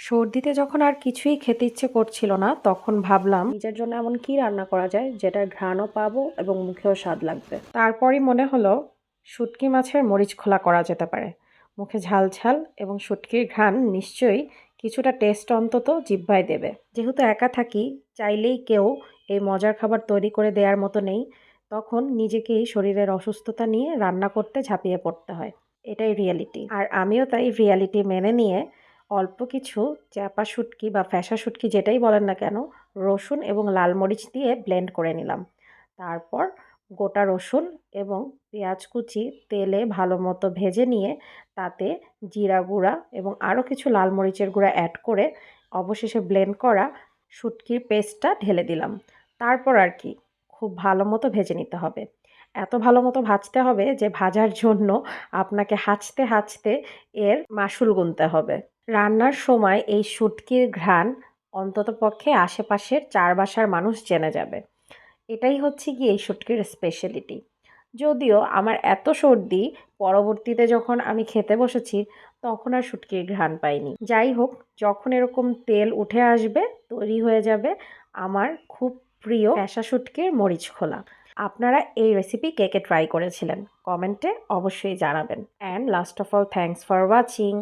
সর্দিতে যখন আর কিছুই খেতে ইচ্ছে করছিল না, তখন ভাবলাম নিজের জন্য এমন কি রান্না করা যায় যেটার ঘ্রাণও পাবো এবং মুখেও স্বাদ লাগবে। তারপরই মনে হলো শুটকি মাছের মরিচ খোলা করা যেতে পারে। মুখে ঝাল ঝাল এবং শুটকির ঘ্রাণ নিশ্চয়ই কিছুটা টেস্ট অন্তত জিহ্বায় দেবে। যেহেতু একা থাকি, চাইলেই কেউ এই মজার খাবার তৈরি করে দেওয়ার মতো নেই, তখন নিজেকেই শরীরের অসুস্থতা নিয়ে রান্না করতে ঝাঁপিয়ে পড়তে হয়। এটাই রিয়ালিটি। আর আমিও তাই রিয়ালিটি মেনে নিয়ে অল্প কিছু চ্যাপা শুটকি বা ফ্যাসা শুটকি যেটাই বলেন না কেন, রসুন এবং লাল মরিচ দিয়ে ব্লেন্ড করে নিলাম। তারপর গোটা রসুন এবং পেঁয়াজ কুচি তেলে ভালো মতো ভেজে নিয়ে তাতে জিরা গুঁড়া এবং আরও কিছু লাল মরিচের গুঁড়া অ্যাড করে অবশেষে ব্লেন্ড করা শুটকির পেস্টটা ঢেলে দিলাম। তারপর আর কি, খুব ভালো মতো ভেজে নিতে হবে। এত ভালো মতো ভাজতে হবে যে ভাজার জন্য আপনাকে হাঁচতে হাঁচতে এর মাসুল গুনতে হবে। রান্নার সময় এই শুটকির ঘ্রাণ অন্ততপক্ষে আশেপাশের ৪ বাসার মানুষ জেনে যাবে। এটাই হচ্ছে গিয়ে এই শুটকির স্পেশালিটি। যদিও আমার এত সর্দি, পরবর্তীতে যখন আমি খেতে বসেছি তখন আর শুটকির ঘ্রাণ পাইনি। যাই হোক, যখন এরকম তেল উঠে আসবে, তৈরি হয়ে যাবে আমার খুব প্রিয় ফ্যাসা শুটকির মরিচ খোলা। আপনারা এই রেসিপি কে কে ট্রাই করেছিলেন কমেন্টে অবশ্যই জানাবেন। And last of all, thanks for watching.